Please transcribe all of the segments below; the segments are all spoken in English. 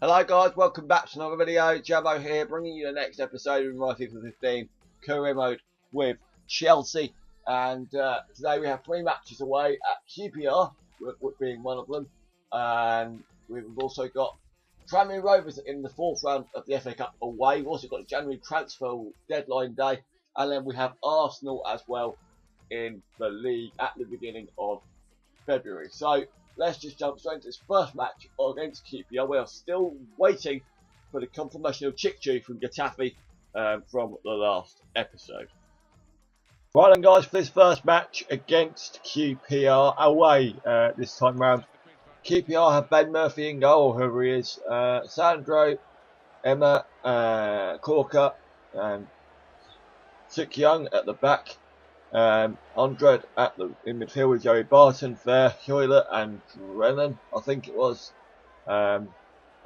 Hello guys, welcome back to another video. Jamo here, bringing you the next episode of my FIFA 15 career mode with Chelsea. And today we have 3 matches away at QPR, with being one of them. And we've also got Tranmere Rovers in the 4th round of the FA Cup away. We've also got a January transfer deadline day. And then we have Arsenal as well in the league at the beginning of February. So let's just jump straight into this first match against QPR. We are still waiting for the confirmation of CHIKHOUI'S from Getafe from the last episode. Right then guys, for this first match against QPR away this time round. QPR have Ben Murphy in goal, whoever he is, Sandro, Emma, Corker, and Suk Young at the back. Andre in midfield with Joey Barton, Fair, Hewlett and Brennan, I think it was. I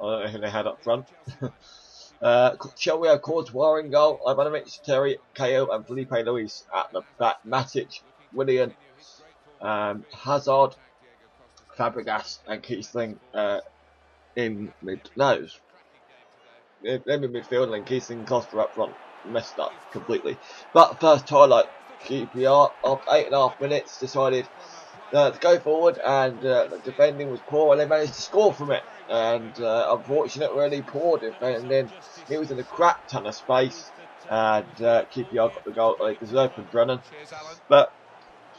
don't know who they had up front. Chelsea have Courtois in goal, Ivanovic, Terry, KO and Felipe Luis at the back. Matic, Willian, Hazard, Fabregas and Kiesling in midfield and then Kiesling and Costa up front. Messed up completely. But first highlight, QPR after 8.5 minutes decided to go forward, and the defending was poor and they managed to score from it. And unfortunate, really poor defending. It was in a crap ton of space, and QPR got the goal they deserved from Brennan. But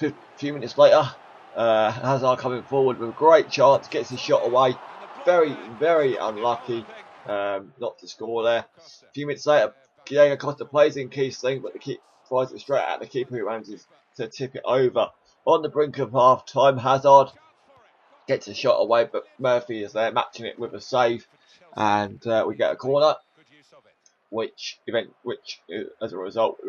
a few minutes later, Hazard coming forward with a great chance, gets his shot away. Very, very unlucky not to score there. A few minutes later, Diego Costa plays in Kiesling, but the keeper flies it straight at the keeper, who manages to tip it over. On the brink of half time, Hazard gets a shot away, but Murphy is there matching it with a save, and we get a corner, which as a result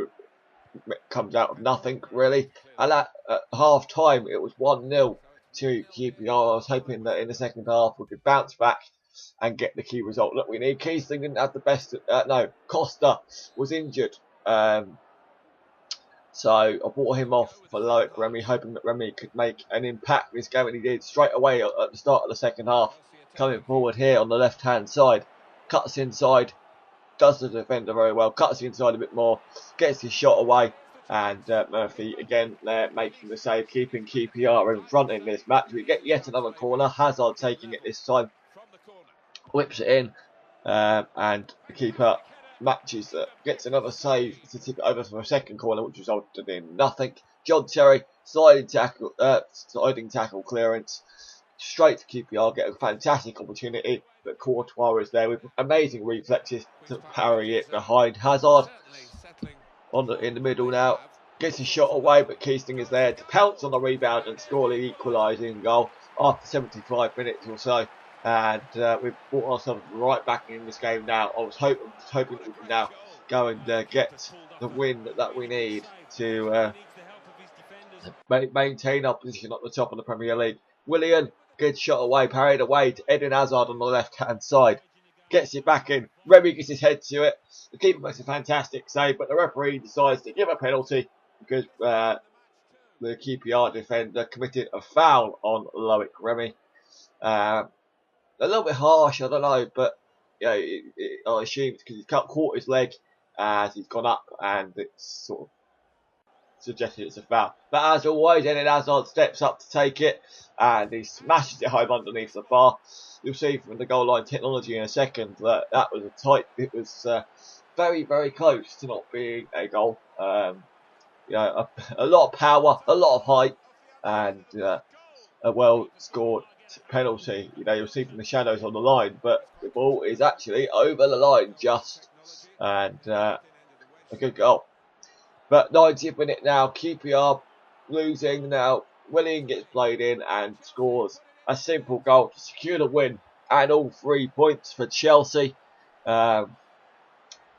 comes out of nothing really. And at half time, it was 1-0 to QPR. I was hoping that in the second half we could bounce back and get the key result that we need. Kiesling didn't have the best. Costa was injured, so I brought him off for Loic Remy, hoping that Remy could make an impact this game, and he did straight away at the start of the second half. Coming forward here on the left hand side, cuts inside, does the defender very well, cuts inside a bit more, gets his shot away, and Murphy again there making the save, keeping QPR in front in this match. We get yet another corner, Hazard taking it this time, whips it in, and the keeper matches gets another save to tip it over for a second corner, which resulted in nothing. John Terry sliding tackle clearance straight to QPR, get a fantastic opportunity, but Courtois is there with amazing reflexes to parry it behind Hazard. In the middle now, gets his shot away, but Kiesling is there to pounce on the rebound and score the equalising goal after 75 minutes or so. And we've brought ourselves right back in this game now. I was hoping that we can now go and get the win that we need to maintain our position at the top of the Premier League. Willian gets shot away, parried away to Eden Hazard on the left hand side. Gets it back in. Remy gets his head to it. The keeper makes a fantastic save, but the referee decides to give a penalty because the QPR defender committed a foul on Loic Remy. A little bit harsh, I don't know, but I assume it's because he's caught his leg as he's gone up, and it's sort of suggested it's a foul. But as always, Eden Hazard steps up to take it, and he smashes it home underneath the bar. You'll see from the goal line technology in a second that was it was very, very close to not being a goal. A lot of power, a lot of height, and a well scored penalty. You'll see from the shadows on the line, but the ball is actually over the line just, and a good goal. But 90th minute now, QPR losing now. Willian gets played in and scores a simple goal to secure the win and all 3 points for Chelsea. An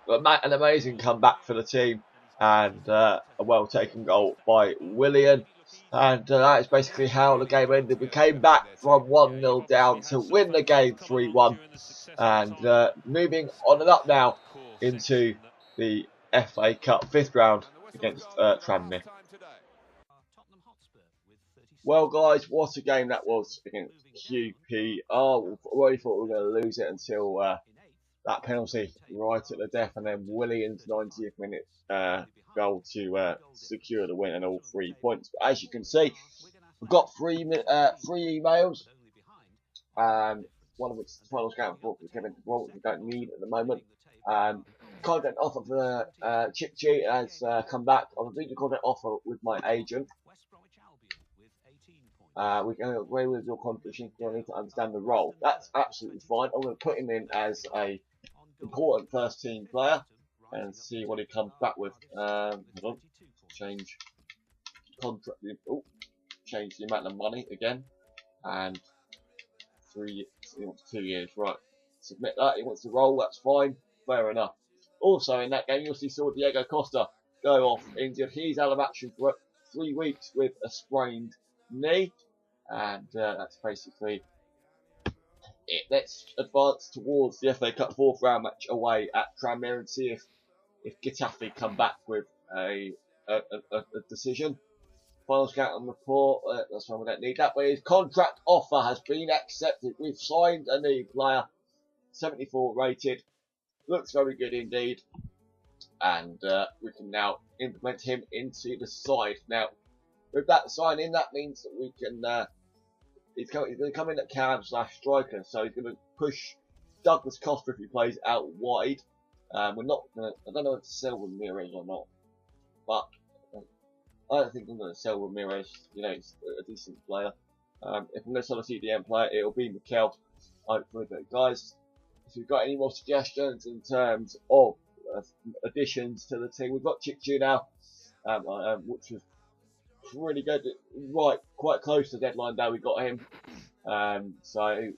amazing comeback for the team, and a well taken goal by Willian. And that is basically how the game ended. We came back from 1-0 down to win the game 3-1. And moving on and up now into the FA Cup 5th round against Tranmere. Well guys, what a game that was against QPR. We already thought we were going to lose it until that penalty right at the death, and then Willian's 90th minute goal to secure the win and all 3 points. But as you can see, we've got three emails. One of which is the final scout report for Kevin DeBron, which we don't need at the moment. Content offer for CHIKHOUI'S has come back. I've agreed to content offer with my agent. We can agree with your contribution. We need to understand the role. That's absolutely fine. I'm going to put him in as a important first team player and see what he comes back with. Hold on. Change contract. Oh, change the amount of money again. And he wants 2 years. Right. Submit that. He wants to roll. That's fine. Fair enough. Also in that game, you also saw Diego Costa go off injured. He's out of action for 3 weeks with a sprained knee. And that's basically it. Let's advance towards the FA Cup 4th round match away at Tranmere and see if Getafe come back with a decision. Final scout report. That's why we don't need that. But his contract offer has been accepted. We've signed a new player, 74 rated. Looks very good indeed. And we can now implement him into the side. Now, with that signing, that means that we can. He's going to come in at cam/striker, so he's going to push Douglas Costa if he plays out wide. We're not going to. I don't know if to sell Ramirez or not, but I don't think I'm going to sell Ramirez. You know, he's a decent player. If I'm going to sell a CDM player, it'll be Mikel. Hopefully, but guys, if you've got any more suggestions in terms of additions to the team, we've got CHIKHOUI'S now, which was really good. Right, quite close to deadline day we got him. So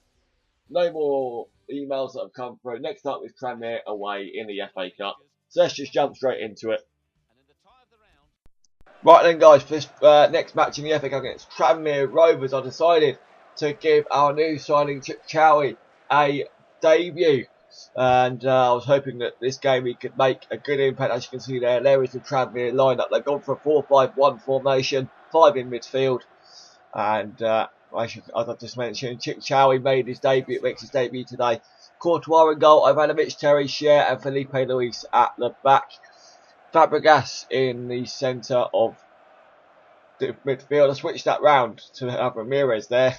no more emails that have come through. Next up is Tranmere away in the FA Cup. So let's just jump straight into it. Right then guys, for this next match in the FA Cup against Tranmere Rovers, I decided to give our new signing CHIKHOUI'S a debut. And I was hoping that this game he could make a good impact. As you can see there is the Tranmere lineup. They've gone for a 4-5-1 formation, 5 in midfield. And as I just mentioned, CHIKHOUI'S made his debut, makes his debut today. Courtois in goal, Ivanovic, Terry, Cher and Felipe Luis at the back. Fabregas in the centre of the midfield. I switched that round to have Ramirez there.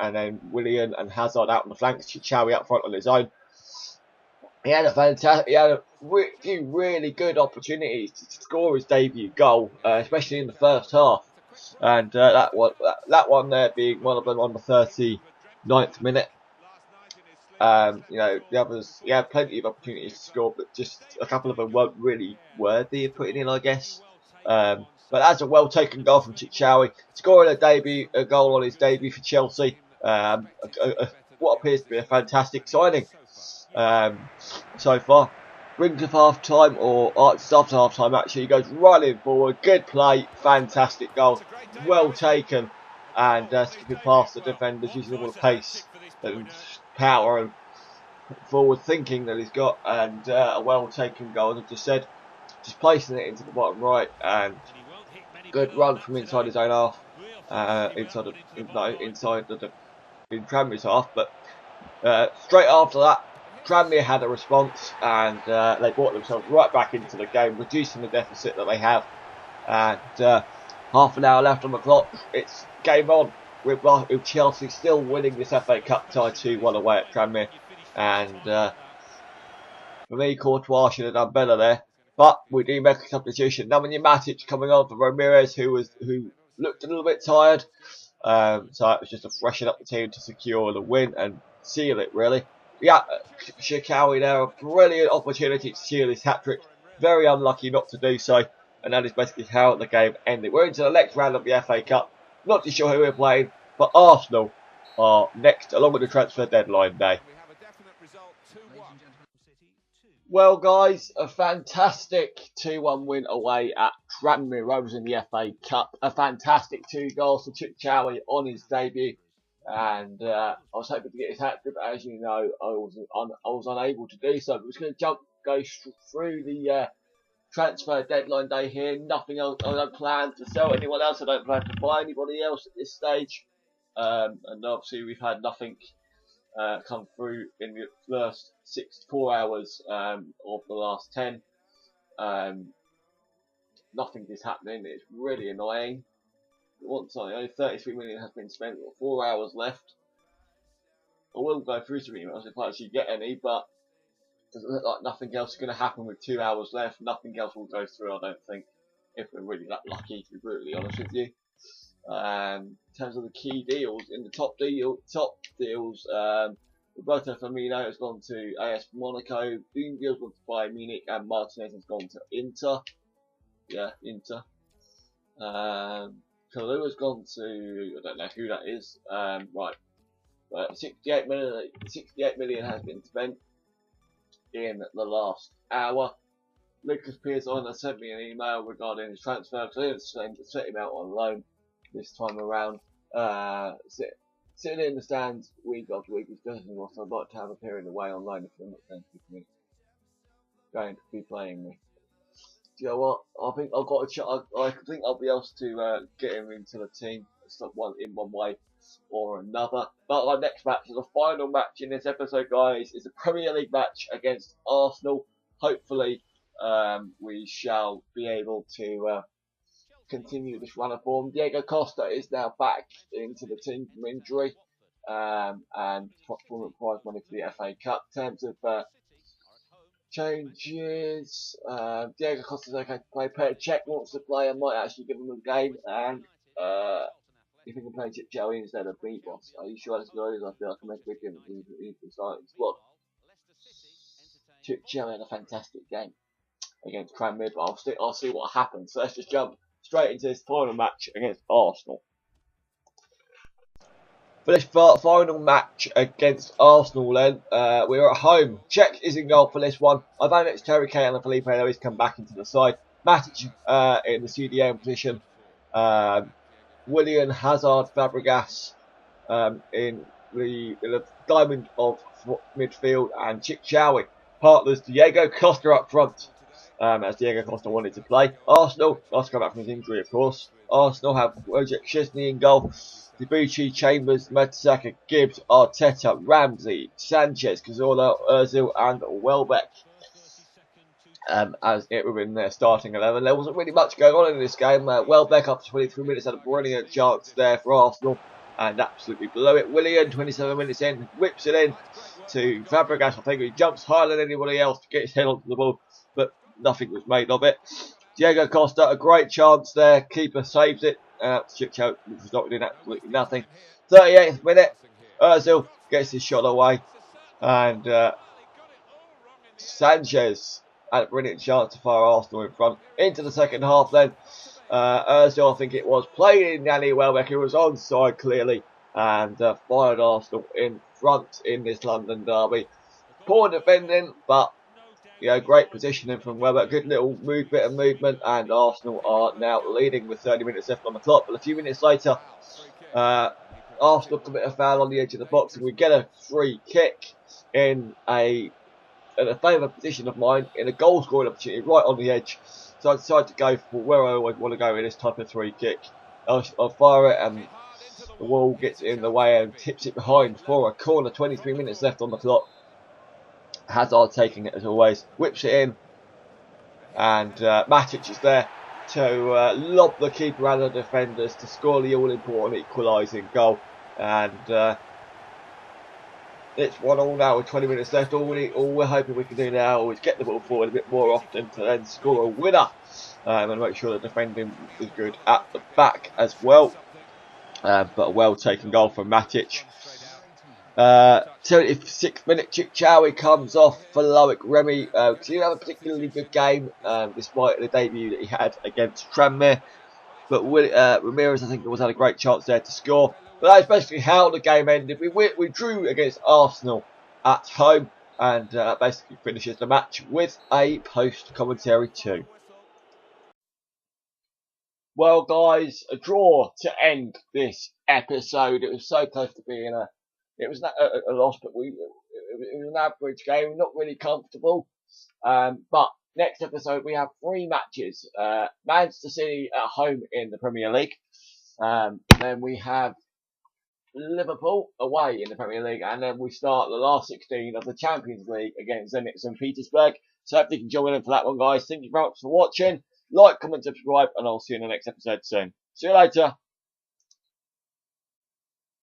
And then Willian and Hazard out on the flanks, CHIKHOUI'S up front on his own. He had a few really good opportunities to score his debut goal, especially in the first half. And that one there being one of them on the 39th minute. You know, the others, he had plenty of opportunities to score, but just a couple of them weren't really worthy of putting in, I guess. But that's a well taken goal from CHIKHOUI'S, scoring a goal on his debut for Chelsea. What appears to be a fantastic signing so far. Brings of half time, or just after half time actually, he goes running forward, good play, fantastic goal, well taken, and skipping past the defenders, using all the pace and power and forward thinking that he's got, and a well taken goal, as I just said, just placing it into the bottom right, and good run from inside his own half, in Tranmere's half, but straight after that, Tranmere had a response, and they brought themselves right back into the game, reducing the deficit that they have. And half an hour left on the clock, it's game on, with Chelsea still winning this FA Cup tie 2-1 away at Tranmere. And for me, Courtois should have done better there, but we do make a substitution. Nemanja Matic coming on for Ramirez, who looked a little bit tired. So it was just to freshen up the team to secure the win and seal it, really. Yeah, CHIKHOUI'S there, a brilliant opportunity to seal his hat-trick. Very unlucky not to do so, and that is basically how the game ended. We're into the next round of the FA Cup. Not too sure who we're playing, but Arsenal are next, along with the transfer deadline day. Well, guys, a fantastic 2-1 win away at Tranmere Rovers in the FA Cup. A fantastic 2 goals for CHIKHOUI'S on his debut. And I was hoping to get his hat trick, but as you know, I was unable to do so. But we're just going to go through the transfer deadline day here. Nothing else. I don't plan to sell anyone else. I don't plan to buy anybody else at this stage. and obviously we've had nothing come through in the first 4 hours of the last 10. Nothing is happening. It's really annoying. Once only 33 million has been spent, 4 hours left. I will go through some emails if I actually get any, but it doesn't look like nothing else is going to happen with 2 hours left. Nothing else will go through, I don't think, if we're really that lucky, to be brutally honest with you. In terms of the key deals, in the top deals, Roberto Firmino has gone to AS Monaco, Boonville's gone to Bayern Munich, and Martinez has gone to Inter. Yeah, Inter. Kalou has gone to, I don't know who that is. Right. But 68 million has been spent in the last hour. Lucas Piazon has sent me an email regarding his transfer because I didn't set him out on loan this time around. Sitting in the stands week after week is doesn't what I'd like to have a period away on loan if you're not going to be playing me. Do you know what? I think I've got I think I'll be able to get him into the team in one way or another. But our next match is the final match in this episode, guys. It's a Premier League match against Arsenal. Hopefully, we shall be able to continue this run of form. Diego Costa is now back into the team from injury, and top tournament prize money for the FA Cup. In terms of changes, Diego Costa's okay to play. Petr Cech wants to play. I might actually give him a game, and if he can play CHIKHOUI'S instead of Beatbox. Are you sure that's good? I feel like I can make a big difference in the starting squad. CHIKHOUI had a fantastic game against Tranmere, but I'll see what happens. So let's just jump straight into this final match against Arsenal. For this final match against Arsenal then, we're at home. Cech is in goal for this one. Ivanovic, Terry Kane and Felipe Luis come back into the side. Matic in the CDM position. Willian, Hazard, Fabregas in the diamond of midfield, and CHIKHOUI. Partners Diego Costa up front, as Diego Costa wanted to play. Arsenal, last come back from his injury, of course. Arsenal have Wojciech Szczesny in goal. Debuchy, Chambers, Mertesacker, Gibbs, Arteta, Ramsey, Sanchez, Cazorla, Ozil and Welbeck. As it were in their starting 11. There wasn't really much going on in this game. Welbeck, after 23 minutes, had a brilliant chance there for Arsenal and absolutely blew it. Willian, 27 minutes in, whips it in to Fabregas. I think he jumps higher than anybody else to get his head onto the ball, but nothing was made of it. Diego Costa, a great chance there. Keeper saves it. CHIKHOUI resulted in absolutely nothing. 38th minute, Ozil gets his shot away, and Sanchez had a brilliant chance to fire Arsenal in front. Into the second half then, Ozil, I think it was, played in Danny Welbeck, who was onside clearly, and fired Arsenal in front in this London derby. Poor defending, but great positioning from Welbeck. Good little bit of movement, and Arsenal are now leading with 30 minutes left on the clock. But a few minutes later, Arsenal commit a foul on the edge of the box, and we get a free kick in a favourite position of mine, in a goal scoring opportunity right on the edge. So I decided to go for where I always want to go in this type of free kick. I'll fire it, and the wall gets in the way and tips it behind for a corner. 23 minutes left on the clock. Hazard taking it as always, whips it in, and Matic is there to lob the keeper and the defenders to score the all-important equalising goal. And it's 1-1 now with 20 minutes left. All we're hoping we can do now is get the ball forward a bit more often to then score a winner, and make sure the defending is good at the back as well. But a well-taken goal from Matic. 76th minute, CHIKHOUI comes off for Loic Remy. He had a particularly good game, despite the debut that he had against Tranmere. But Ramirez, I think, had a great chance there to score. But that's basically how the game ended. We drew against Arsenal at home, and basically finishes the match with a post-commentary too. Well, guys, a draw to end this episode. It was so close to being it was a loss, but it was an average game, not really comfortable. But next episode we have 3 matches. Manchester City at home in the Premier League. Then we have Liverpool away in the Premier League, and then we start the last 16 of the Champions League against Zenit St. Petersburg. So I hope you can join in for that one, guys. Thank you very much for watching. Like, comment, subscribe, and I'll see you in the next episode soon. See you later.